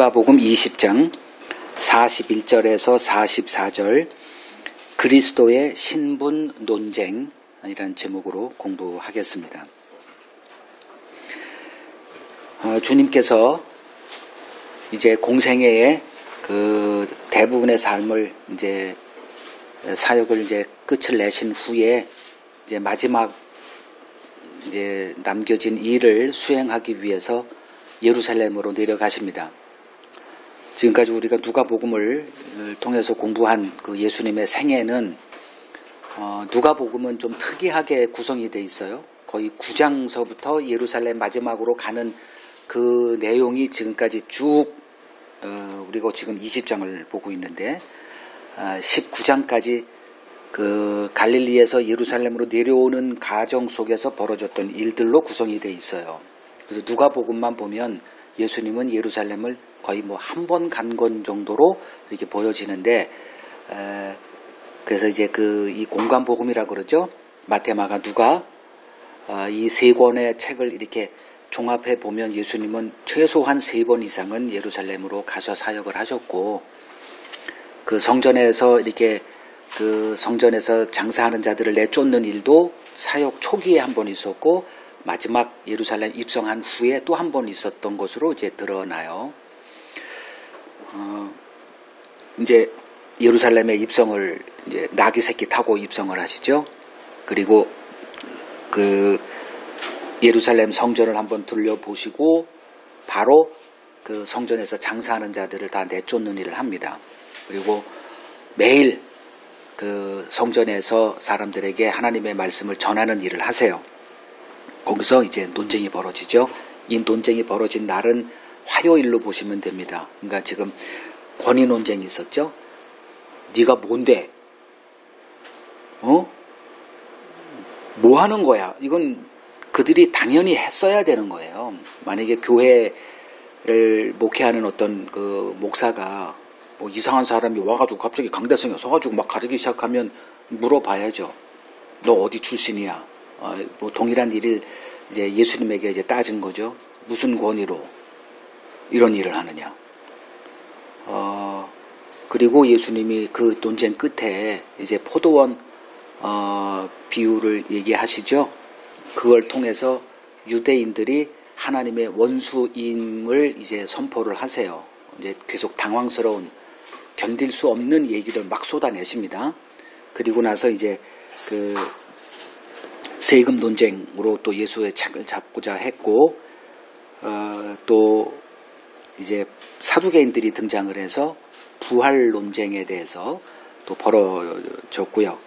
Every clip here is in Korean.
누가복음 20장 41절에서 44절 그리스도의 신분 논쟁이라는 제목으로 공부하겠습니다. 주님께서 이제 공생애의 그 대부분의 삶을 이제 사역을 이제 끝을 내신 후에 이제 마지막 이제 남겨진 일을 수행하기 위해서 예루살렘으로 내려가십니다. 지금까지 우리가 누가복음을 통해서 공부한 그 예수님의 생애는 누가복음은 좀 특이하게 구성이 되어 있어요. 거의 9장서부터 예루살렘 마지막으로 가는 그 내용이 지금까지 쭉 우리가 지금 20장을 보고 있는데 19장까지 그 갈릴리에서 예루살렘으로 내려오는 과정 속에서 벌어졌던 일들로 구성이 되어 있어요. 그래서 누가복음만 보면 예수님은 예루살렘을 거의 뭐 한 번 간 건 정도로 이렇게 보여지는데 그래서 이제 이 공간복음이라고 그러죠. 마태, 마가, 누가 이 세 권의 책을 이렇게 종합해 보면 예수님은 최소한 3번 이상은 예루살렘으로 가서 사역을 하셨고 그 성전에서 이렇게 그 성전에서 장사하는 자들을 내쫓는 일도 사역 초기에 한 번 있었고 마지막 예루살렘 입성한 후에 또 한 번 있었던 것으로 이제 드러나요. 이제 예루살렘에 입성을 이제 나귀 새끼 타고 입성을 하시죠. 그리고 그 예루살렘 성전을 한번 둘러보시고 바로 그 성전에서 장사하는 자들을 다 내쫓는 일을 합니다. 그리고 매일 그 성전에서 사람들에게 하나님의 말씀을 전하는 일을 하세요. 거기서 이제 논쟁이 벌어지죠. 이 논쟁이 벌어진 날은 화요일로 보시면 됩니다. 그러니까 지금 권위 논쟁이 있었죠. 네가 뭔데? 뭐 하는 거야? 이건 그들이 당연히 했어야 되는 거예요. 만약에 교회를 목회하는 어떤 그 목사가 뭐 이상한 사람이 와가지고 갑자기 강대성에 서가지고 막 가르치기 시작하면 물어봐야죠. 너 어디 출신이야? 뭐 동일한 일을 이제 예수님에게 이제 따진 거죠. 무슨 권위로 이런 일을 하느냐. 그리고 예수님이 그 논쟁 끝에 이제 포도원 비유를 얘기하시죠. 그걸 통해서 유대인들이 하나님의 원수임을 이제 선포를 하세요. 이제 계속 당황스러운 견딜 수 없는 얘기를 막 쏟아내십니다. 그리고 나서 이제 그 세금 논쟁으로 또 예수의 책을 잡고자 했고 또 이제 사두개인들이 등장을 해서 부활 논쟁에 대해서 또 벌어졌고요.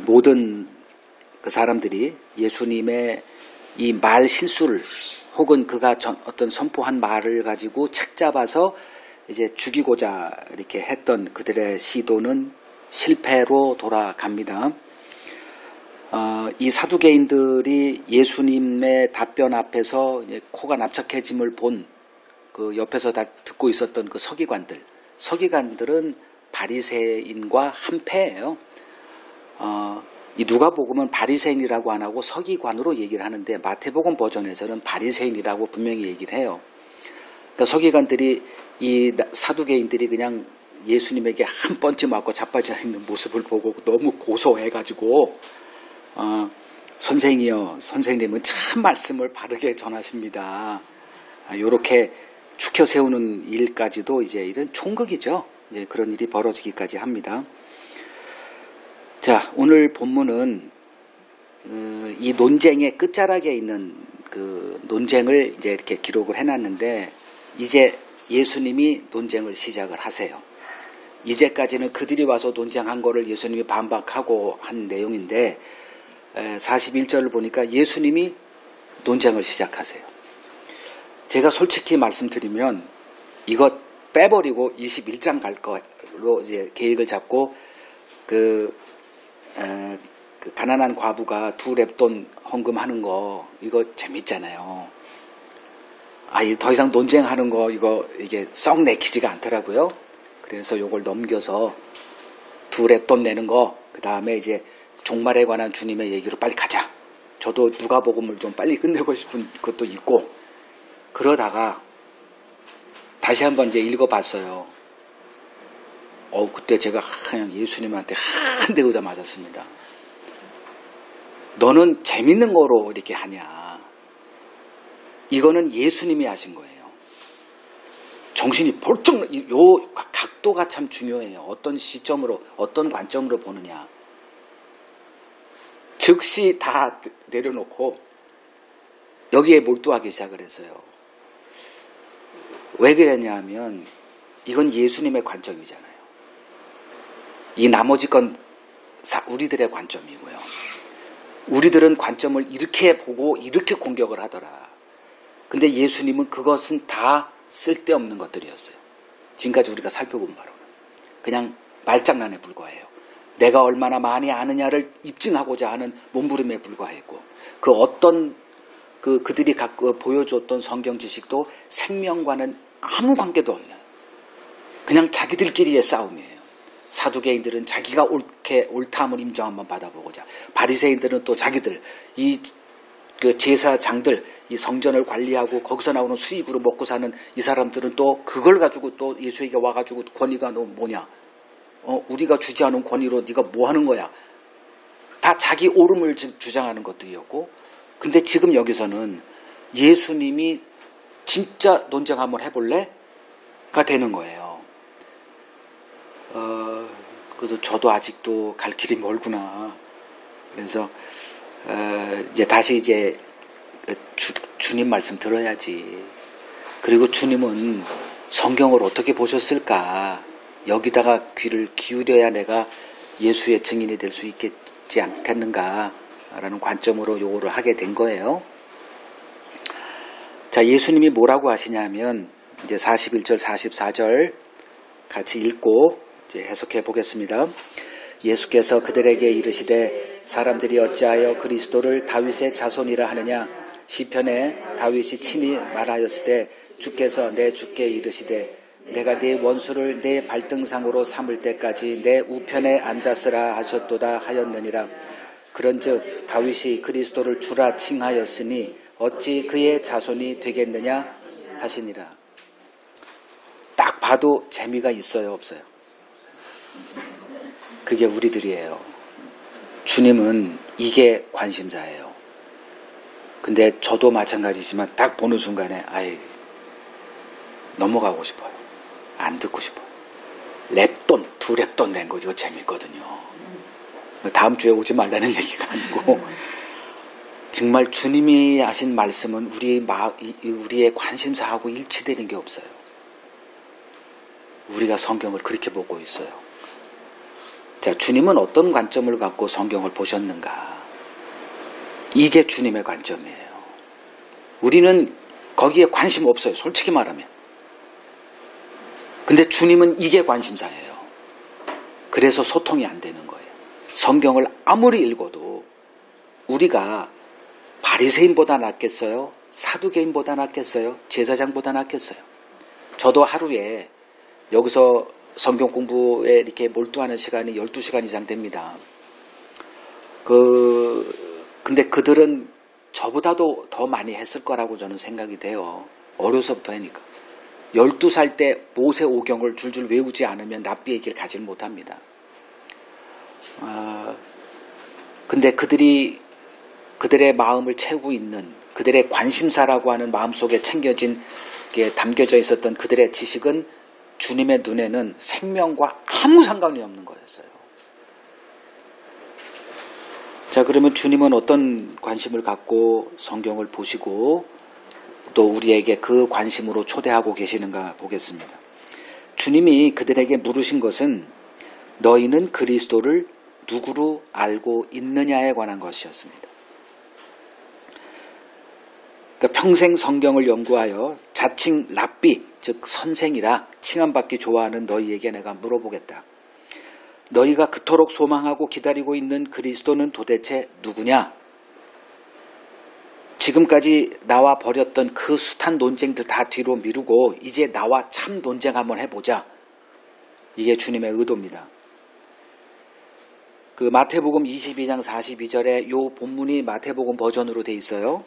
모든 그 사람들이 예수님의 이 말 실수를 혹은 그가 어떤 선포한 말을 가지고 책 잡아서 이제 죽이고자 이렇게 했던 그들의 시도는 실패로 돌아갑니다. 이 사두개인들이 예수님의 답변 앞에서 이제 코가 납작해짐을 본 그 옆에서 다 듣고 있었던 그 서기관들은 바리새인과 한패예요. 이 누가복음은 바리새인이라고 안 하고 서기관으로 얘기를 하는데 마태복음 버전에서는 바리새인이라고 분명히 얘기를 해요. 그러니까 서기관들이 이 사두개인들이 그냥 예수님에게 한 번쯤 맞고 자빠져 있는 모습을 보고 너무 고소해가지고 선생이요, 선생님은 참 말씀을 바르게 전하십니다. 이렇게 축혀 세우는 일까지도 이제 이런 총극이죠. 이제 그런 일이 벌어지기까지 합니다. 자, 오늘 본문은 이 논쟁의 끝자락에 있는 그 논쟁을 이제 이렇게 기록을 해놨는데 이제 예수님이 논쟁을 시작을 하세요. 이제까지는 그들이 와서 논쟁한 거를 예수님이 반박하고 한 내용인데 41절을 보니까 예수님이 논쟁을 시작하세요. 제가 솔직히 말씀드리면 이것 빼버리고 21장 갈 거로 이제 계획을 잡고 그 가난한 과부가 2렙돈 헌금하는 거 이거 재밌잖아요. 더 이상 논쟁하는 거 이게 썩 내키지가 않더라고요. 그래서 이걸 넘겨서 2렙돈 내는 거 그 다음에 이제 종말에 관한 주님의 얘기로 빨리 가자. 저도 누가복음을 좀 빨리 끝내고 싶은 것도 있고 그러다가 다시 한번 이제 읽어봤어요. 그때 제가 그냥 예수님한테 한 대 의자 맞았습니다. 너는 재밌는 거로 이렇게 하냐. 이거는 예수님이 하신 거예요. 정신이 벌쩍, 요 각도가 참 중요해요. 어떤 시점으로, 어떤 관점으로 보느냐. 즉시 다 내려놓고 여기에 몰두하기 시작을 했어요. 왜 그랬냐 하면 이건 예수님의 관점이잖아요. 이 나머지 건 우리들의 관점이고요. 우리들은 관점을 이렇게 보고 이렇게 공격을 하더라. 근데 예수님은 그것은 다 쓸데없는 것들이었어요. 지금까지 우리가 살펴본 바로는. 그냥 말장난에 불과해요. 내가 얼마나 많이 아느냐를 입증하고자 하는 몸부림에 불과했고, 그 어떤 그들이 갖고 보여줬던 성경 지식도 생명과는 아무 관계도 없는 그냥 자기들끼리의 싸움이에요. 사두개인들은 자기가 옳다함을 인정 한번 받아보고자, 바리새인들은 또 자기들 그 제사장들 이 성전을 관리하고 거기서 나오는 수익으로 먹고 사는 이 사람들은 또 그걸 가지고 또 예수에게 와가지고 권위가 너 뭐냐? 우리가 주지 않은 권위로 네가 뭐 하는 거야? 다 자기 옳음을 주장하는 것들이었고, 근데 지금 여기서는 예수님이 진짜 논쟁 한번 해볼래? 가 되는 거예요. 그래서 저도 아직도 갈 길이 멀구나. 그래서 이제 다시 주님 말씀 들어야지. 그리고 주님은 성경을 어떻게 보셨을까? 여기다가 귀를 기울여야 내가 예수의 증인이 될 수 있겠지 않겠는가라는 관점으로 요거를 하게 된 거예요. 자, 예수님이 뭐라고 하시냐면 이제 41절, 44절 같이 읽고 이제 해석해 보겠습니다. 예수께서 그들에게 이르시되 사람들이 어찌하여 그리스도를 다윗의 자손이라 하느냐? 시편에 다윗이 친히 말하였으되 주께서 내 주께 이르시되 내가 네 원수를 내 발등상으로 삼을 때까지 내 우편에 앉았으라 하셨도다 하였느니라. 그런즉 다윗이 그리스도를 주라 칭하였으니 어찌 그의 자손이 되겠느냐 하시니라. 딱 봐도 재미가 있어요, 없어요? 그게 우리들이에요. 주님은 이게 관심사예요. 근데 저도 마찬가지지만 딱 보는 순간에 넘어가고 싶어요. 안 듣고 싶어요. 랩돈, 2랩돈 낸 거 이거 재밌거든요. 다음 주에 오지 말라는 얘기가 아니고 정말 주님이 하신 말씀은 우리의 관심사하고 일치되는 게 없어요. 우리가 성경을 그렇게 보고 있어요. 자, 주님은 어떤 관점을 갖고 성경을 보셨는가? 이게 주님의 관점이에요. 우리는 거기에 관심 없어요. 솔직히 말하면. 근데 주님은 이게 관심사예요. 그래서 소통이 안 되는 거예요. 성경을 아무리 읽어도 우리가 바리새인보다 낫겠어요? 사두개인보다 낫겠어요? 제사장보다 낫겠어요? 저도 하루에 여기서 성경 공부에 이렇게 몰두하는 시간이 12시간 이상 됩니다. 근데 그들은 저보다도 더 많이 했을 거라고 저는 생각이 돼요. 어려서부터 하니까. 12살 때 모세 오경을 줄줄 외우지 않으면 랍비의 길 가지를 못합니다. 근데 그들의 마음을 채우고 있는 그들의 관심사라고 하는 마음속에 담겨져 있었던 그들의 지식은 주님의 눈에는 생명과 아무 상관이 없는 거였어요. 자, 그러면 주님은 어떤 관심을 갖고 성경을 보시고 또 우리에게 그 관심으로 초대하고 계시는가 보겠습니다. 주님이 그들에게 물으신 것은 너희는 그리스도를 누구로 알고 있느냐에 관한 것이었습니다. 그러니까 평생 성경을 연구하여 자칭 랍비, 즉 선생이라 칭함받기 좋아하는 너희에게 내가 물어보겠다. 너희가 그토록 소망하고 기다리고 있는 그리스도는 도대체 누구냐? 지금까지 나와 벌였던 그 숱한 논쟁들 다 뒤로 미루고 이제 나와 참 논쟁 한번 해보자. 이게 주님의 의도입니다. 그 마태복음 22장 42절에 요 본문이 마태복음 버전으로 돼 있어요.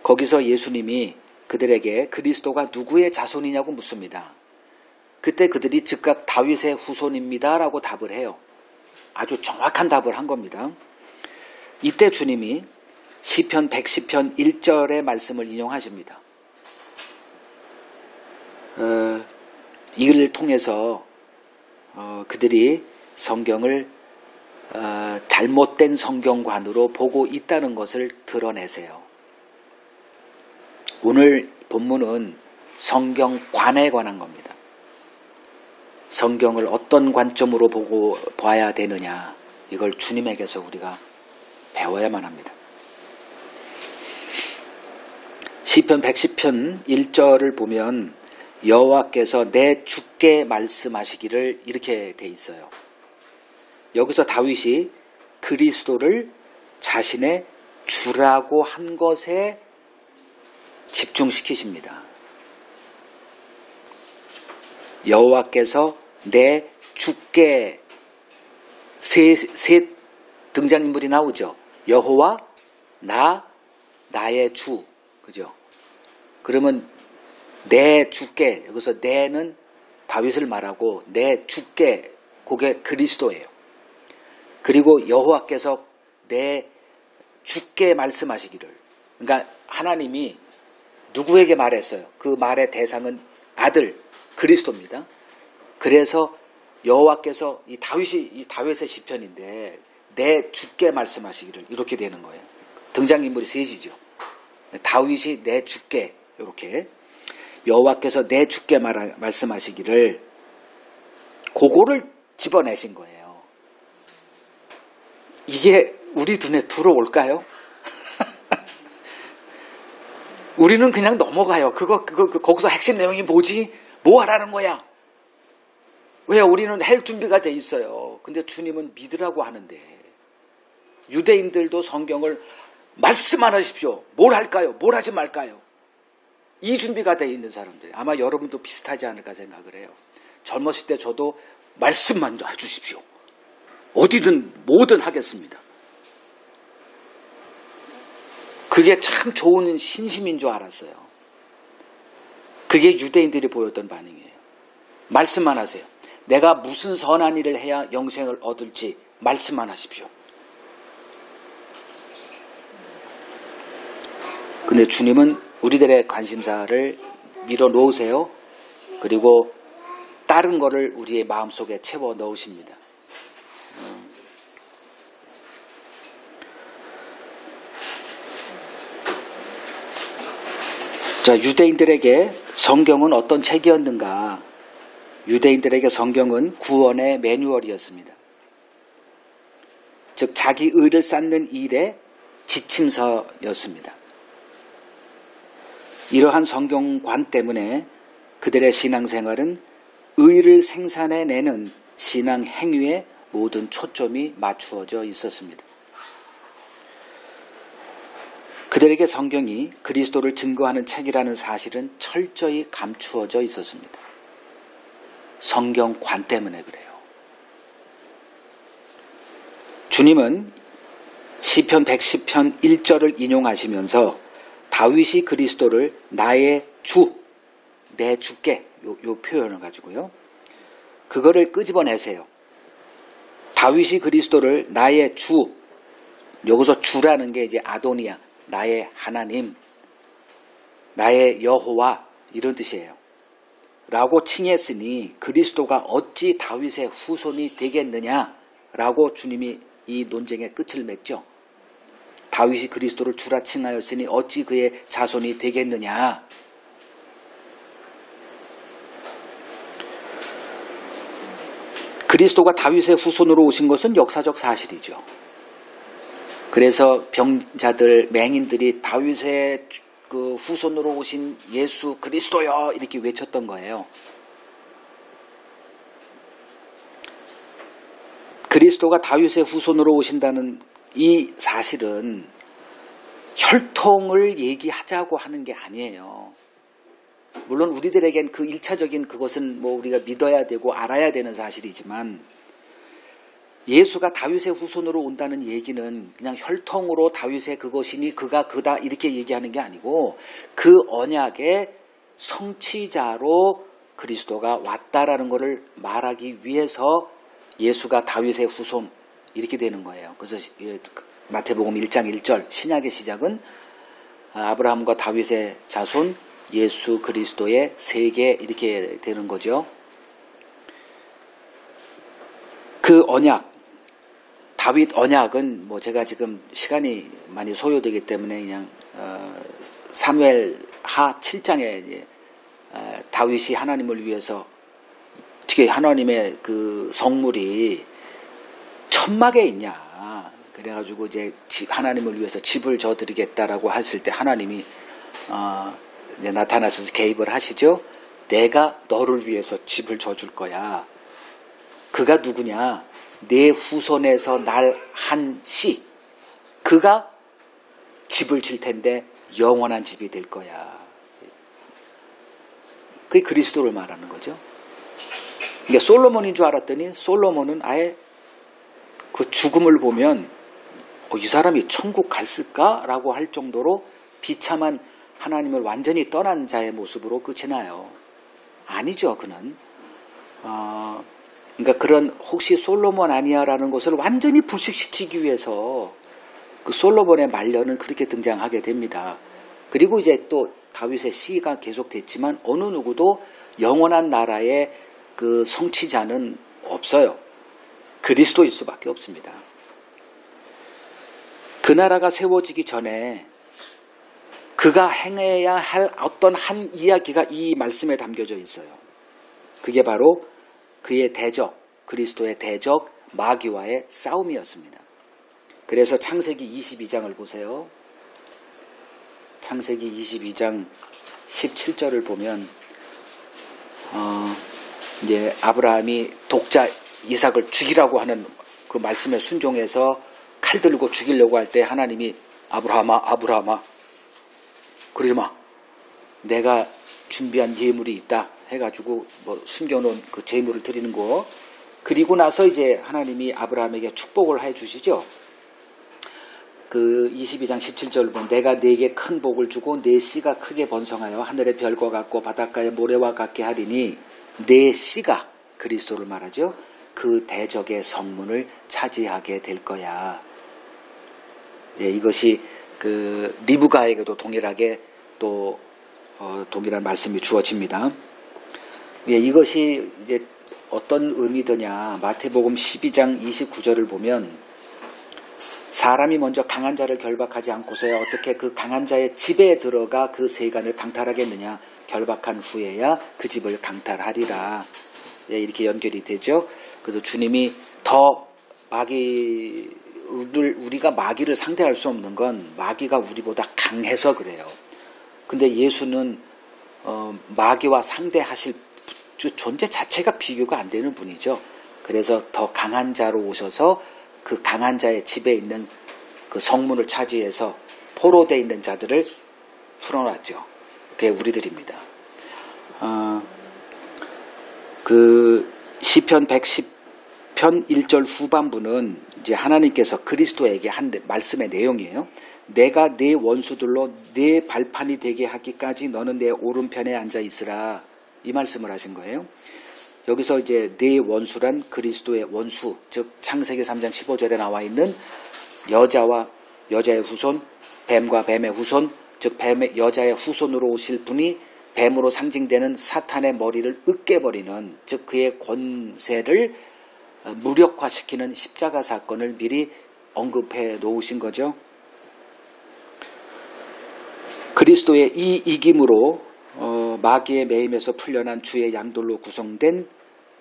거기서 예수님이 그들에게 그리스도가 누구의 자손이냐고 묻습니다. 그때 그들이 즉각 다윗의 후손입니다 라고 답을 해요. 아주 정확한 답을 한 겁니다. 이때 주님이 시편 110편 1절의 말씀을 인용하십니다. 이를 통해서 그들이 성경을 잘못된 성경관으로 보고 있다는 것을 드러내세요. 오늘 본문은 성경관에 관한 겁니다. 성경을 어떤 관점으로 보고 봐야 되느냐, 이걸 주님에게서 우리가 배워야만 합니다. 시편 110편 1절을 보면 여호와께서 내 주께 말씀하시기를 이렇게 돼 있어요. 여기서 다윗이 그리스도를 자신의 주라고 한 것에 집중시키십니다. 여호와께서 내 주께 세 등장인물이 나오죠. 여호와, 나의 주, 그죠? 그러면 내 주께, 여기서 내는 다윗을 말하고 내 주께, 그게 그리스도예요. 그리고 여호와께서 내 주께 말씀하시기를, 그러니까 하나님이 누구에게 말했어요? 그 말의 대상은 아들 그리스도입니다. 그래서 여호와께서 이 다윗의 시편인데 내 주께 말씀하시기를, 이렇게 되는 거예요. 등장인물이 셋이죠. 다윗이 내 주께, 이렇게 여호와께서 내 주께 말씀하시기를, 그거를 집어내신 거예요. 이게 우리 눈에 들어올까요? 우리는 그냥 넘어가요. 거기서 핵심 내용이 뭐지? 뭐 하라는 거야? 왜? 우리는 할 준비가 돼 있어요. 근데 주님은 믿으라고 하는데, 유대인들도 성경을 말씀만 하십시오. 뭘 할까요? 뭘 하지 말까요? 이 준비가 돼 있는 사람들. 아마 여러분도 비슷하지 않을까 생각을 해요. 젊었을 때 저도 말씀만 해주십시오. 어디든 뭐든 하겠습니다. 그게 참 좋은 신심인 줄 알았어요. 그게 유대인들이 보였던 반응이에요. 말씀만 하세요. 내가 무슨 선한 일을 해야 영생을 얻을지 말씀만 하십시오. 근데 주님은 우리들의 관심사를 밀어놓으세요. 그리고 다른 거를 우리의 마음속에 채워 넣으십니다. 자, 유대인들에게 성경은 어떤 책이었는가? 유대인들에게 성경은 구원의 매뉴얼이었습니다. 즉 자기 의를 쌓는 일의 지침서였습니다. 이러한 성경관 때문에 그들의 신앙생활은 의를 생산해내는 신앙 행위에 모든 초점이 맞추어져 있었습니다. 그들에게 성경이 그리스도를 증거하는 책이라는 사실은 철저히 감추어져 있었습니다. 성경관 때문에 그래요. 주님은 시편 110편 1절을 인용하시면서 다윗이 그리스도를 나의 주, 내 주께, 요 표현을 가지고요. 그거를 끄집어내세요. 다윗이 그리스도를 나의 주, 여기서 주라는 게 이제 아도니아, 나의 하나님, 나의 여호와, 이런 뜻이에요. 라고 칭했으니 그리스도가 어찌 다윗의 후손이 되겠느냐라고 주님이 이 논쟁의 끝을 맺죠. 다윗이 그리스도를 주라 칭하였으니 어찌 그의 자손이 되겠느냐. 그리스도가 다윗의 후손으로 오신 것은 역사적 사실이죠. 그래서 병자들, 맹인들이 다윗의 그 후손으로 오신 예수 그리스도여 이렇게 외쳤던 거예요. 그리스도가 다윗의 후손으로 오신다는 이 사실은 혈통을 얘기하자고 하는 게 아니에요. 물론 우리들에겐 그 1차적인 그것은 뭐 우리가 믿어야 되고 알아야 되는 사실이지만 예수가 다윗의 후손으로 온다는 얘기는 그냥 혈통으로 다윗의 그것이니 그가 그다 이렇게 얘기하는 게 아니고 그 언약의 성취자로 그리스도가 왔다라는 것을 말하기 위해서 예수가 다윗의 후손 이렇게 되는 거예요. 그래서 마태복음 1장 1절 신약의 시작은 아브라함과 다윗의 자손 예수 그리스도의 세계 이렇게 되는 거죠. 그 언약 다윗 언약은 뭐 제가 지금 시간이 많이 소요되기 때문에 그냥 사무엘 하 7장에 이제 다윗이 하나님을 위해서 어떻게 하나님의 그 성물이 천막에 있냐 그래가지고 이제 하나님을 위해서 집을 져드리겠다라고 했을 때 하나님이 이제 나타나셔서 개입을 하시죠. 내가 너를 위해서 집을 져줄 거야. 그가 누구냐? 내 후손에서 날 한 씨. 그가 집을 질 텐데 영원한 집이 될 거야. 그게 그리스도를 말하는 거죠. 그러니까 솔로몬인 줄 알았더니 솔로몬은 아예 그 죽음을 보면 이 사람이 천국 갔을까라고 할 정도로 비참한 하나님을 완전히 떠난 자의 모습으로 끝이 나요. 아니죠, 그는. 그러니까 그런 혹시 솔로몬 아니야라는 것을 완전히 불식시키기 위해서 그 솔로몬의 말년은 그렇게 등장하게 됩니다. 그리고 이제 또 다윗의 씨가 계속됐지만 어느 누구도 영원한 나라의 그 성취자는 없어요. 그리스도일 수밖에 없습니다. 그 나라가 세워지기 전에 그가 행해야 할 어떤 한 이야기가 이 말씀에 담겨져 있어요. 그게 바로 그의 대적, 그리스도의 대적 마귀와의 싸움이었습니다. 그래서 창세기 22장을 보세요. 창세기 22장 17절을 보면 이제 아브라함이 독자 이삭을 죽이라고 하는 그 말씀에 순종해서 칼 들고 죽이려고 할 때 하나님이 아브라함아 그러지 마. 내가 준비한 예물이 있다 해가지고 뭐 숨겨놓은 그 제물을 드리는 거. 그리고 나서 이제 하나님이 아브라함에게 축복을 해 주시죠. 그 22장 17절을 보면 내가 네게 큰 복을 주고 네 씨가 크게 번성하여 하늘의 별과 같고 바닷가의 모래와 같게 하리니 네 씨가 그리스도를 말하죠. 그 대적의 성문을 차지하게 될 거야. 예, 이것이 그 리브가에게도 동일하게 또 동일한 말씀이 주어집니다. 예, 이것이 이제 어떤 의미더냐. 마태복음 12장 29절을 보면 사람이 먼저 강한 자를 결박하지 않고서야 어떻게 그 강한 자의 집에 들어가 그 세간을 강탈하겠느냐. 결박한 후에야 그 집을 강탈하리라. 예, 이렇게 연결이 되죠. 그래서 주님이 더 우리가 마귀를 상대할 수 없는 건 마귀가 우리보다 강해서 그래요. 근데 예수는 마귀와 상대하실 존재 자체가 비교가 안 되는 분이죠. 그래서 더 강한 자로 오셔서 그 강한 자의 집에 있는 그 성문을 차지해서 포로되어 있는 자들을 풀어놨죠. 그게 우리들입니다. 그 시편 110편 1절 후반부는 이제 하나님께서 그리스도에게 한 말씀의 내용이에요. 내가 네 원수들로 네 발판이 되게 하기까지 너는 내 오른편에 앉아 있으라. 이 말씀을 하신 거예요. 여기서 이제 네 원수란 그리스도의 원수, 즉 창세기 3장 15절에 나와 있는 여자와 여자의 후손, 뱀과 뱀의 후손, 즉 여자의 후손으로 오실 분이 뱀으로 상징되는 사탄의 머리를 으깨버리는, 즉 그의 권세를 무력화시키는 십자가 사건을 미리 언급해 놓으신 거죠. 그리스도의 이 이김으로 마귀의 매임에서 풀려난 주의 양들로 구성된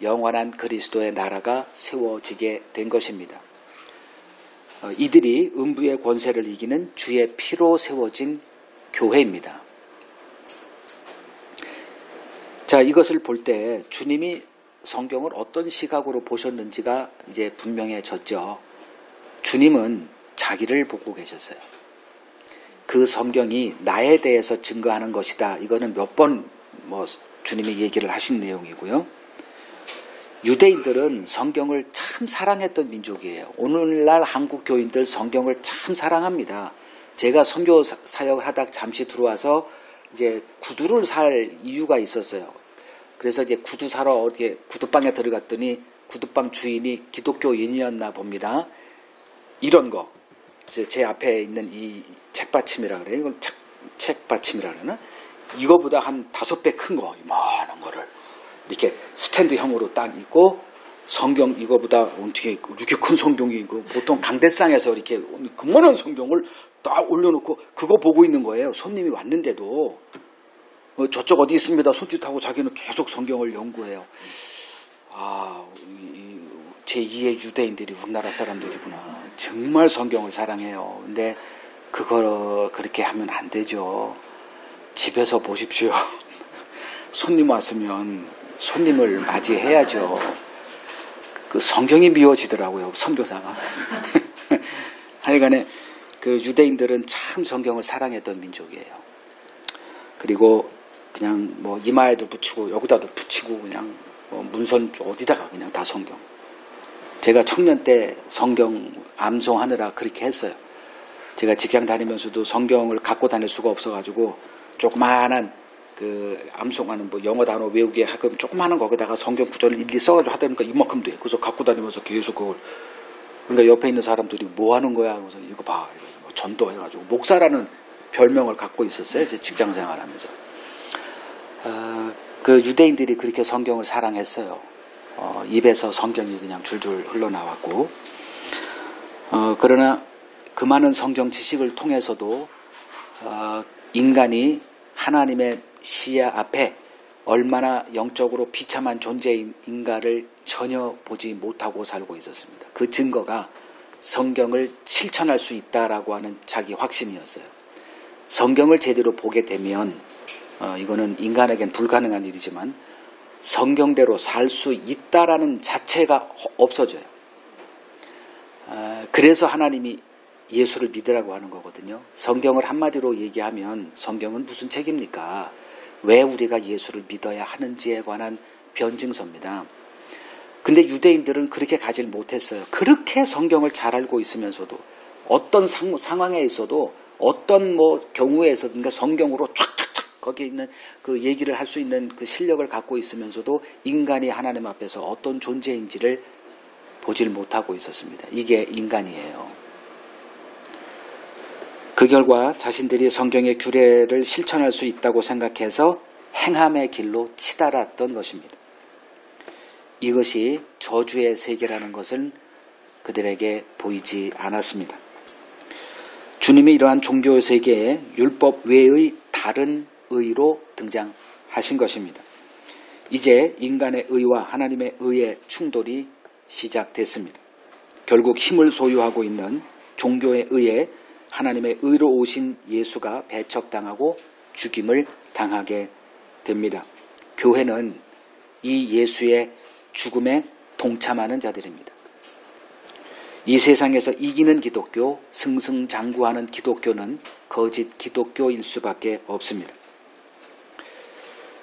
영원한 그리스도의 나라가 세워지게 된 것입니다. 이들이 음부의 권세를 이기는 주의 피로 세워진 교회입니다. 자, 이것을 볼 때 주님이 성경을 어떤 시각으로 보셨는지가 이제 분명해졌죠. 주님은 자기를 보고 계셨어요. 그 성경이 나에 대해서 증거하는 것이다. 이거는 몇 번 주님이 얘기를 하신 내용이고요. 유대인들은 성경을 참 사랑했던 민족이에요. 오늘날 한국 교인들 성경을 참 사랑합니다. 제가 선교 사역을 하다 잠시 들어와서 이제 구두를 살 이유가 있었어요. 그래서 이제 구두 사러 어디에 구두방에 들어갔더니 구두방 주인이 기독교인이었나 봅니다. 이런 거. 제 앞에 있는 이 책받침이라 그래요. 이걸 책받침이라 그러나? 이거보다 한 5배 큰 거, 이만한 거를 이렇게 스탠드형으로 딱 있고, 성경 이거보다 어떻게 이렇게 큰 성경이 있고, 보통 강대상에서 이렇게 그만한 성경을 딱 올려놓고 그거 보고 있는 거예요. 손님이 왔는데도. 저쪽 어디 있습니다. 손짓하고 자기는 계속 성경을 연구해요. 제2의 유대인들이 우리나라 사람들이구나. 정말 성경을 사랑해요. 근데 그걸 그렇게 하면 안 되죠. 집에서 보십시오. 손님 왔으면 손님을 맞이해야죠. 그 성경이 미워지더라고요. 선교사가. 하여간에 그 유대인들은 참 성경을 사랑했던 민족이에요. 그리고 그냥 뭐 이마에도 붙이고 여기다도 붙이고 그냥 뭐 문선 어디다가 그냥 다 성경. 제가 청년 때 성경 암송하느라 그렇게 했어요. 제가 직장 다니면서도 성경을 갖고 다닐 수가 없어가지고 조그마한 그 암송하는 뭐 영어 단어 외우기 하금 조그마한 거기다가 성경 구절을 일일이 써가지고 하다 보니까 이만큼 돼. 그래서 갖고 다니면서 계속 그걸. 그러니까 옆에 있는 사람들이 뭐 하는 거야? 그래서 이거 봐. 이거 전도해가지고 목사라는 별명을 갖고 있었어요. 제 직장 생활하면서. 그 유대인들이 그렇게 성경을 사랑했어요. 입에서 성경이 그냥 줄줄 흘러나왔고, 그러나 그 많은 성경 지식을 통해서도 인간이 하나님의 시야 앞에 얼마나 영적으로 비참한 존재인가를 전혀 보지 못하고 살고 있었습니다. 그 증거가 성경을 실천할 수 있다라고 하는 자기 확신이었어요. 성경을 제대로 보게 되면 이거는 인간에겐 불가능한 일이지만 성경대로 살 수 있다라는 자체가 없어져요. 그래서 하나님이 예수를 믿으라고 하는 거거든요. 성경을 한마디로 얘기하면 성경은 무슨 책입니까? 왜 우리가 예수를 믿어야 하는지에 관한 변증서입니다. 근데 유대인들은 그렇게 가질 못했어요. 그렇게 성경을 잘 알고 있으면서도 어떤 상황에 있어도 어떤 뭐 경우에 있어든가 성경으로 촥촥촥 거기에 있는 그 얘기를 할 수 있는 그 실력을 갖고 있으면서도 인간이 하나님 앞에서 어떤 존재인지를 보질 못하고 있었습니다. 이게 인간이에요. 그 결과 자신들이 성경의 규례를 실천할 수 있다고 생각해서 행함의 길로 치달았던 것입니다. 이것이 저주의 세계라는 것은 그들에게 보이지 않았습니다. 주님이 이러한 종교 세계에 율법 외의 다른 의로 등장하신 것입니다. 이제 인간의 의와 하나님의 의의 충돌이 시작됐습니다. 결국 힘을 소유하고 있는 종교에 의해 하나님의 의로 오신 예수가 배척당하고 죽임을 당하게 됩니다. 교회는 이 예수의 죽음에 동참하는 자들입니다. 이 세상에서 이기는 기독교, 승승장구하는 기독교는 거짓 기독교일 수밖에 없습니다.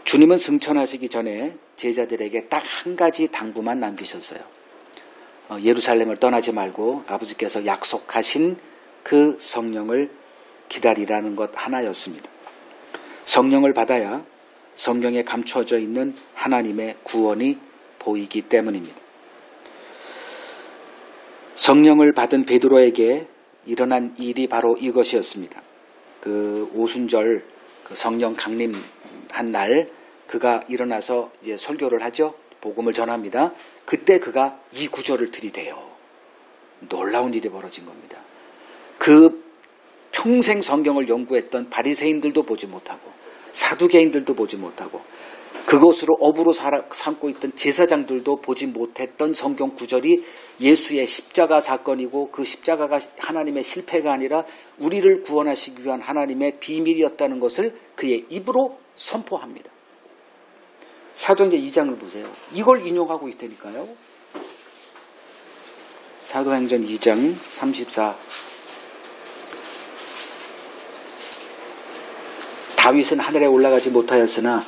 주님은 승천하시기 전에 제자들에게 딱 한 가지 당부만 남기셨어요. 예루살렘을 떠나지 말고 아버지께서 약속하신 그 성령을 기다리라는 것 하나였습니다. 성령을 받아야 성경에 감춰져 있는 하나님의 구원이 보이기 때문입니다. 성령을 받은 베드로에게 일어난 일이 바로 이것이었습니다. 그 오순절 그 성령 강림한 날 그가 일어나서 이제 설교를 하죠. 복음을 전합니다. 그때 그가 이 구절을 들이대요. 놀라운 일이 벌어진 겁니다. 그 평생 성경을 연구했던 바리새인들도 보지 못하고 사두개인들도 보지 못하고 그것으로 업으로 삼고 있던 제사장들도 보지 못했던 성경 구절이 예수의 십자가 사건이고 그 십자가가 하나님의 실패가 아니라 우리를 구원하시기 위한 하나님의 비밀이었다는 것을 그의 입으로 선포합니다. 사도행전 2장을 보세요. 이걸 인용하고 있다니까요. 사도행전 2장 34. 다윗은 하늘에 올라가지 못하였으나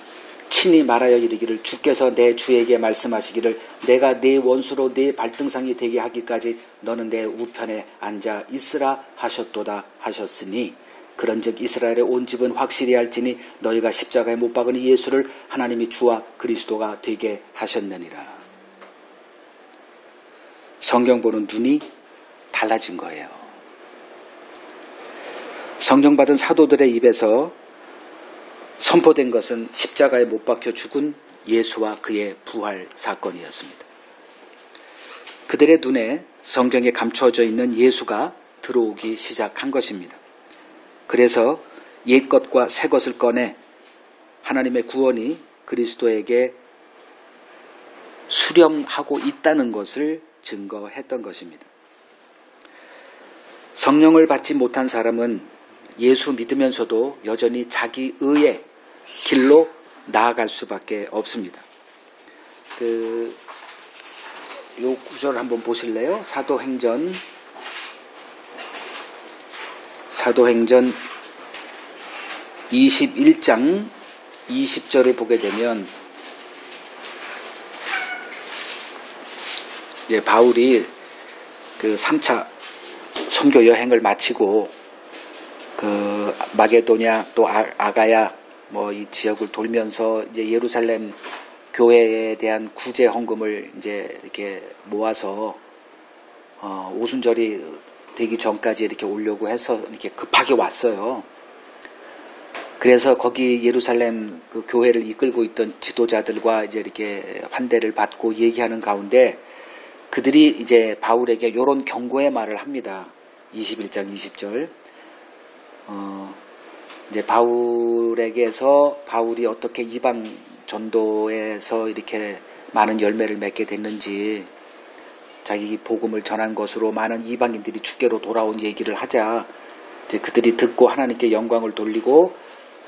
친히 말하여 이르기를 주께서 내 주에게 말씀하시기를 내가 네 원수로 네 발등상이 되게 하기까지 너는 내 우편에 앉아 있으라 하셨도다 하셨으니 그런즉 이스라엘의 온 집은 확실히 알지니 너희가 십자가에 못 박은 이 예수를 하나님이 주와 그리스도가 되게 하셨느니라. 성경 보는 눈이 달라진 거예요. 성령 받은 사도들의 입에서 선포된 것은 십자가에 못 박혀 죽은 예수와 그의 부활 사건이었습니다. 그들의 눈에 성경에 감춰져 있는 예수가 들어오기 시작한 것입니다. 그래서 옛것과 새것을 꺼내 하나님의 구원이 그리스도에게 수렴하고 있다는 것을 증거했던 것입니다. 성령을 받지 못한 사람은 예수 믿으면서도 여전히 자기 의의 길로 나아갈 수밖에 없습니다. 요 구절 한번 보실래요? 사도행전 21장 20절을 보게 되면 바울이 그 3차 선교 여행을 마치고 그 마게도냐 또 아가야 이 지역을 돌면서 이제 예루살렘 교회에 대한 구제 헌금을 이제 이렇게 모아서 오순절이 되기 전까지 이렇게 오려고 해서 이렇게 급하게 왔어요. 그래서 거기 예루살렘 그 교회를 이끌고 있던 지도자들과 이제 이렇게 환대를 받고 얘기하는 가운데 그들이 이제 바울에게 이런 경고의 말을 합니다. 21장 20절. 이제 바울에게서 바울이 어떻게 이방 전도에서 이렇게 많은 열매를 맺게 됐는지 자기 복음을 전한 것으로 많은 이방인들이 주께로 돌아온 얘기를 하자 이제 그들이 듣고 하나님께 영광을 돌리고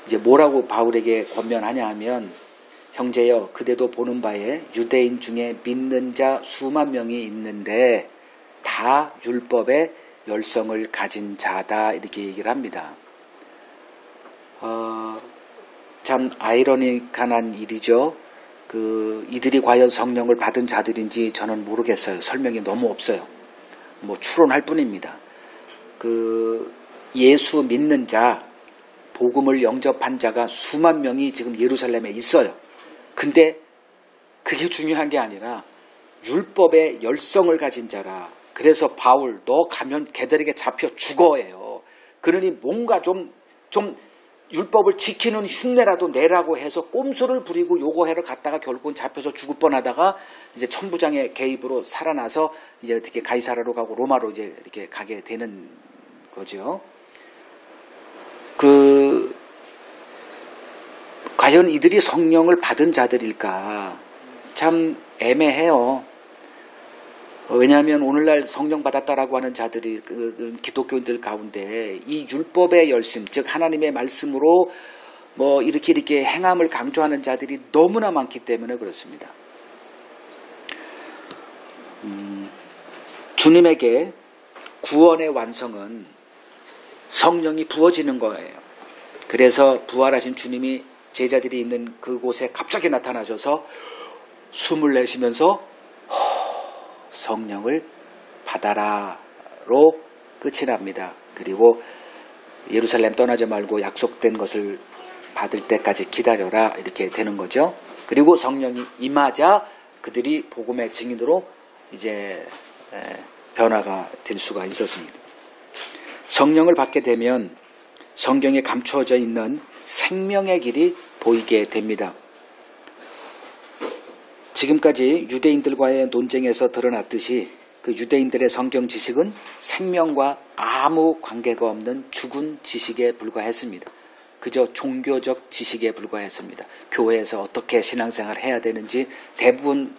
이제 뭐라고 바울에게 권면하냐 하면 형제여 그대도 보는 바에 유대인 중에 믿는 자 수만 명이 있는데 다 율법의 열성을 가진 자다 이렇게 얘기를 합니다. 참 아이러니한 일이죠. 이들이 과연 성령을 받은 자들인지 저는 모르겠어요. 설명이 너무 없어요. 추론할 뿐입니다. 예수 믿는 자, 복음을 영접한 자가 수만 명이 지금 예루살렘에 있어요. 근데 그게 중요한 게 아니라 율법의 열성을 가진 자라. 그래서 바울 너 가면 걔들에게 잡혀 죽어예요. 그러니 뭔가 좀 율법을 지키는 흉내라도 내라고 해서 꼼수를 부리고 요거해러 갔다가 결국은 잡혀서 죽을 뻔하다가 이제 천부장의 개입으로 살아나서 이제 어떻게 가이사라로 가고 로마로 이제 이렇게 가게 되는 거죠. 과연 이들이 성령을 받은 자들일까? 참 애매해요. 왜냐하면 오늘날 성령 받았다라고 하는 자들이 기독교인들 가운데 이 율법의 열심, 즉 하나님의 말씀으로 이렇게 행함을 강조하는 자들이 너무나 많기 때문에 그렇습니다. 주님에게 구원의 완성은 성령이 부어지는 거예요. 그래서 부활하신 주님이 제자들이 있는 그곳에 갑자기 나타나셔서 숨을 내쉬면서 성령을 받아라로 끝이 납니다. 그리고 예루살렘 떠나지 말고 약속된 것을 받을 때까지 기다려라 이렇게 되는 거죠. 그리고 성령이 임하자 그들이 복음의 증인으로 이제 변화가 될 수가 있었습니다. 성령을 받게 되면 성경에 감추어져 있는 생명의 길이 보이게 됩니다. 지금까지 유대인들과의 논쟁에서 드러났듯이 그 유대인들의 성경 지식은 생명과 아무 관계가 없는 죽은 지식에 불과했습니다. 그저 종교적 지식에 불과했습니다. 교회에서 어떻게 신앙생활을 해야 되는지 대부분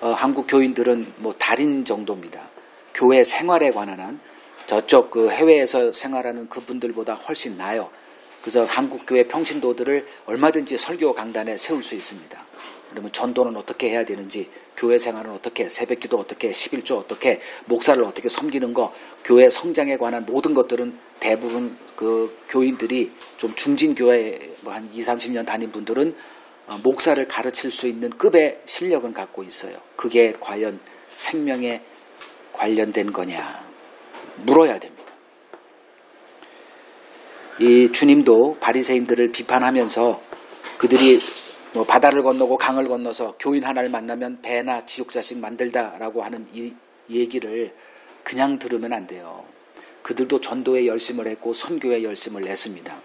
한국 교인들은 달인 정도입니다. 교회 생활에 관한 한 저쪽 해외에서 생활하는 그분들보다 훨씬 나아요. 그래서 한국 교회 평신도들을 얼마든지 설교 강단에 세울 수 있습니다. 그러면 전도는 어떻게 해야 되는지, 교회 생활은 어떻게, 새벽기도 어떻게, 11조 어떻게, 목사를 어떻게 섬기는 거, 교회 성장에 관한 모든 것들은 대부분 그 교인들이 좀 중진교회 한 20, 30년 다닌 분들은 목사를 가르칠 수 있는 급의 실력은 갖고 있어요. 그게 과연 생명에 관련된 거냐 물어야 됩니다. 이 주님도 바리새인들을 비판하면서 그들이 바다를 건너고 강을 건너서 교인 하나를 만나면 배나 지옥자식 만들다라고 하는 이 얘기를 그냥 들으면 안 돼요. 그들도 전도에 열심을 했고 선교에 열심을 냈습니다.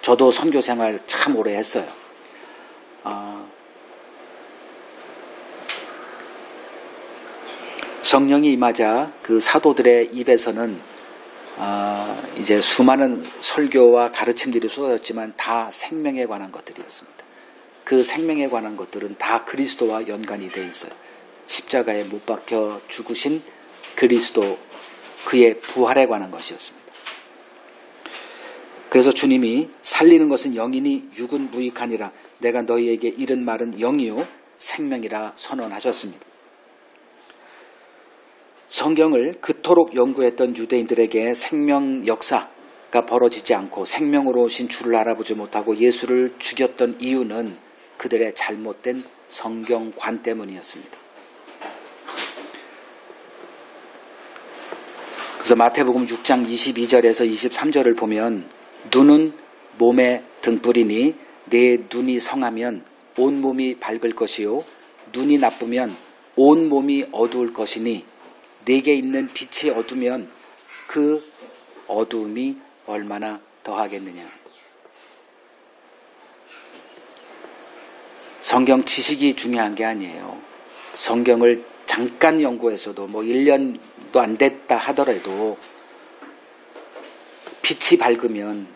저도 선교 생활 참 오래 했어요. 성령이 임하자 그 사도들의 입에서는 이제 수많은 설교와 가르침들이 쏟아졌지만 다 생명에 관한 것들이었습니다. 그 생명에 관한 것들은 다 그리스도와 연관이 되어 있어요. 십자가에 못 박혀 죽으신 그리스도, 그의 부활에 관한 것이었습니다. 그래서 주님이 살리는 것은 영이니 육은 무익하니라. 내가 너희에게 이른 말은 영이요 생명이라 선언하셨습니다. 성경을 그토록 연구했던 유대인들에게 생명 역사가 벌어지지 않고 생명으로 오신 주를 알아보지 못하고 예수를 죽였던 이유는 그들의 잘못된 성경관 때문이었습니다. 그래서 마태복음 6장 22절에서 23절을 보면 눈은 몸의 등불이니 내 눈이 성하면 온 몸이 밝을 것이요 눈이 나쁘면 온 몸이 어두울 것이니 내게 있는 빛이 어두면 그 어두움이 얼마나 더하겠느냐. 성경 지식이 중요한 게 아니에요. 성경을 잠깐 연구해서도 1년도 안 됐다 하더라도 빛이 밝으면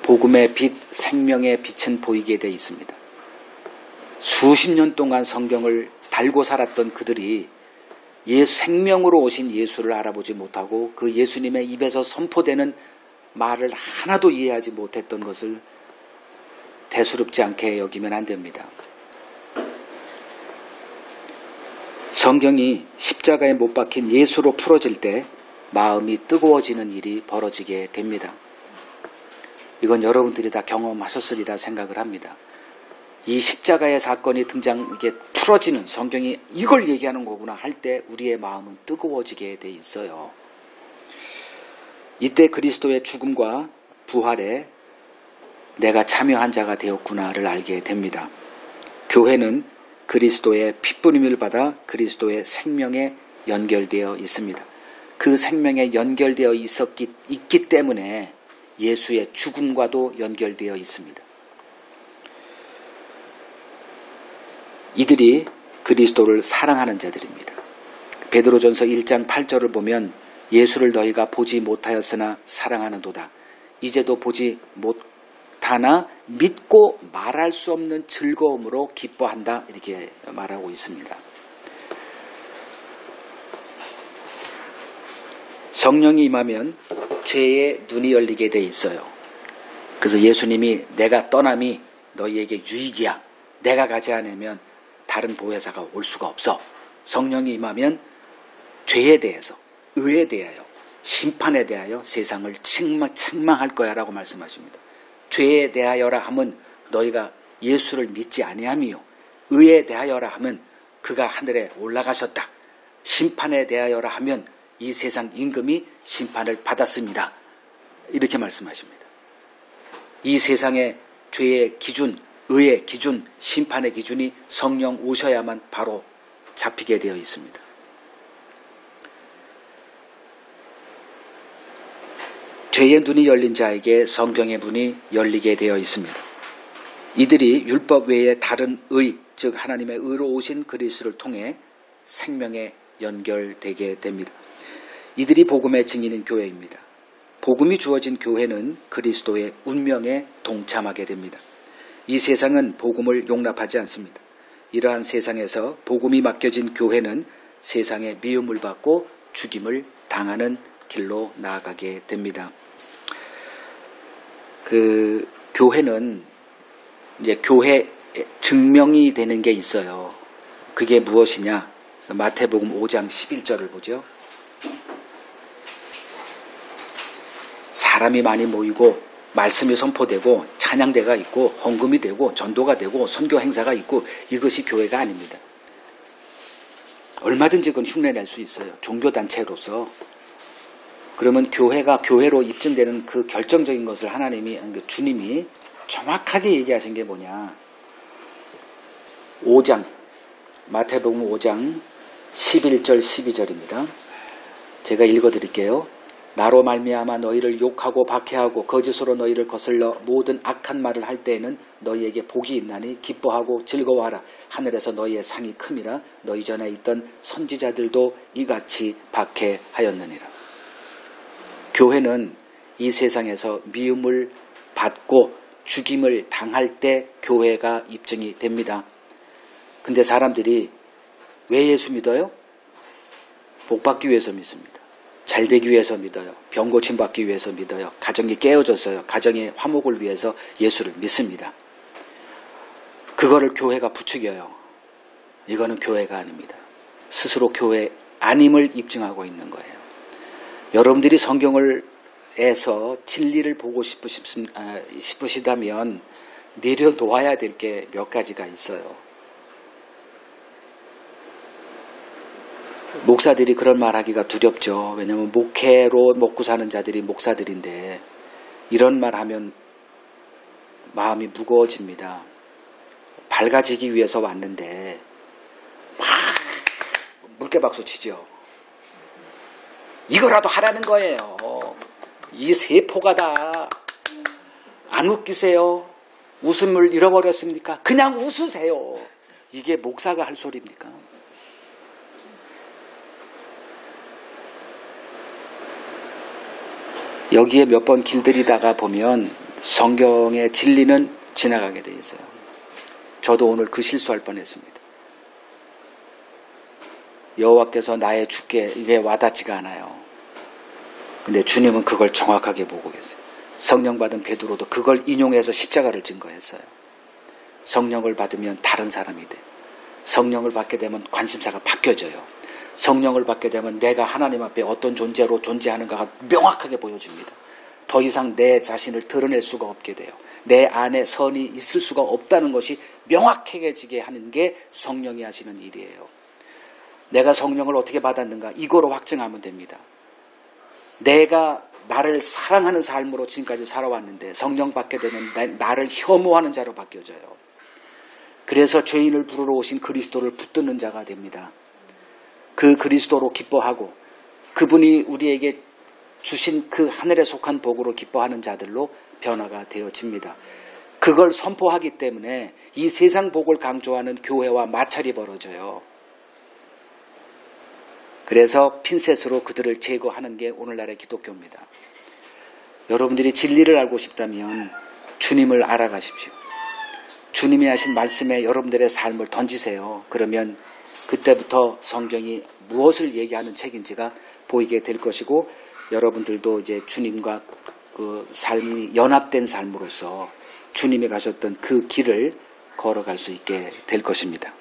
복음의 빛, 생명의 빛은 보이게 돼 있습니다. 수십 년 동안 성경을 달고 살았던 그들이 생명으로 오신 예수를 알아보지 못하고 그 예수님의 입에서 선포되는 말을 하나도 이해하지 못했던 것을 대수롭지 않게 여기면 안 됩니다. 성경이 십자가에 못 박힌 예수로 풀어질 때 마음이 뜨거워지는 일이 벌어지게 됩니다. 이건 여러분들이 다 경험하셨으리라 생각을 합니다. 이 십자가의 사건이 이게 풀어지는, 성경이 이걸 얘기하는 거구나 할 때 우리의 마음은 뜨거워지게 돼 있어요. 이때 그리스도의 죽음과 부활에 내가 참여한 자가 되었구나를 알게 됩니다. 교회는 그리스도의 핏부림을 받아 그리스도의 생명에 연결되어 있습니다. 그 생명에 연결되어 있기 때문에 예수의 죽음과도 연결되어 있습니다. 이들이 그리스도를 사랑하는 자들입니다. 베드로전서 1장 8절을 보면 예수를 너희가 보지 못하였으나 사랑하는도다. 이제도 보지 못하나 믿고 말할 수 없는 즐거움으로 기뻐한다. 이렇게 말하고 있습니다. 성령이 임하면 죄의 눈이 열리게 돼 있어요. 그래서 예수님이 내가 떠남이 너희에게 유익이야. 내가 가지 않으면 다른 보혜사가 올 수가 없어. 성령이 임하면 죄에 대해서, 의에 대하여, 심판에 대하여 세상을 책망할 거야 라고 말씀하십니다. 죄에 대하여라 하면 너희가 예수를 믿지 아니함이요. 의에 대하여라 하면 그가 하늘에 올라가셨다. 심판에 대하여라 하면 이 세상 임금이 심판을 받았습니다. 이렇게 말씀하십니다. 이 세상의 죄의 기준, 의의 기준, 심판의 기준이 성령 오셔야만 바로 잡히게 되어 있습니다. 죄의 눈이 열린 자에게 성경의 문이 열리게 되어 있습니다. 이들이 율법 외에 다른 의, 즉 하나님의 의로 오신 그리스도를 통해 생명에 연결되게 됩니다. 이들이 복음의 증인인 교회입니다. 복음이 주어진 교회는 그리스도의 운명에 동참하게 됩니다. 이 세상은 복음을 용납하지 않습니다. 이러한 세상에서 복음이 맡겨진 교회는 세상의 미움을 받고 죽임을 당하는 길로 나아가게 됩니다. 그 교회는 이제 교회 증명이 되는 게 있어요. 그게 무엇이냐? 마태복음 5장 11절을 보죠. 사람이 많이 모이고 말씀이 선포되고 찬양이 찬양대가 있고 헌금이 되고 전도가 되고 선교 행사가 있고 이것이 교회가 아닙니다. 얼마든지 그건 흉내낼 수 있어요. 종교단체로서. 그러면 교회가 교회로 입증되는 그 결정적인 것을 하나님이, 주님이 정확하게 얘기하신 게 뭐냐. 5장, 마태복음 5장 11절 12절입니다. 제가 읽어드릴게요. 나로 말미암아 너희를 욕하고 박해하고 거짓으로 너희를 거슬러 모든 악한 말을 할 때에는 너희에게 복이 있나니 기뻐하고 즐거워하라. 하늘에서 너희의 상이 큼이라. 너희 전에 있던 선지자들도 이같이 박해하였느니라. 교회는 이 세상에서 미움을 받고 죽임을 당할 때 교회가 입증이 됩니다. 근데 사람들이 왜 예수 믿어요? 복 받기 위해서 믿습니다. 잘 되기 위해서 믿어요. 병 고침 받기 위해서 믿어요. 가정이 깨어졌어요. 가정의 화목을 위해서 예수를 믿습니다. 그거를 교회가 부추겨요. 이거는 교회가 아닙니다. 스스로 교회 아님을 입증하고 있는 거예요. 여러분들이 성경을 에서 진리를 보고 싶으시다면 내려놓아야 될 게 몇 가지가 있어요. 목사들이 그런 말하기가 두렵죠. 왜냐하면 목회로 먹고 사는 자들이 목사들인데 이런 말하면 마음이 무거워집니다. 밝아지기 위해서 왔는데 막 물개박수 치죠. 이거라도 하라는 거예요. 이 세포가 다 안 웃기세요? 웃음을 잃어버렸습니까? 그냥 웃으세요. 이게 목사가 할 소리입니까? 여기에 몇 번 길들이다가 보면 성경의 진리는 지나가게 돼 있어요. 저도 오늘 그 실수할 뻔했습니다. 여호와께서 나의 주께 이게 와닿지가 않아요. 근데 주님은 그걸 정확하게 보고 계세요. 성령 받은 베드로도 그걸 인용해서 십자가를 증거했어요. 성령을 받으면 다른 사람이 돼. 성령을 받게 되면 관심사가 바뀌어져요. 성령을 받게 되면 내가 하나님 앞에 어떤 존재로 존재하는가가 명확하게 보여집니다. 더 이상 내 자신을 드러낼 수가 없게 돼요. 내 안에 선이 있을 수가 없다는 것이 명확해지게 하는 게 성령이 하시는 일이에요. 내가 성령을 어떻게 받았는가 이거로 확증하면 됩니다. 내가 나를 사랑하는 삶으로 지금까지 살아왔는데 성령 받게 되면 나를 혐오하는 자로 바뀌어져요. 그래서 죄인을 부르러 오신 그리스도를 붙드는 자가 됩니다. 그 그리스도로 기뻐하고 그분이 우리에게 주신 그 하늘에 속한 복으로 기뻐하는 자들로 변화가 되어집니다. 그걸 선포하기 때문에 이 세상 복을 강조하는 교회와 마찰이 벌어져요. 그래서 핀셋으로 그들을 제거하는 게 오늘날의 기독교입니다. 여러분들이 진리를 알고 싶다면 주님을 알아가십시오. 주님이 하신 말씀에 여러분들의 삶을 던지세요. 그러면 그때부터 성경이 무엇을 얘기하는 책인지가 보이게 될 것이고 여러분들도 이제 주님과 그 삶이 연합된 삶으로서 주님이 가셨던 그 길을 걸어갈 수 있게 될 것입니다.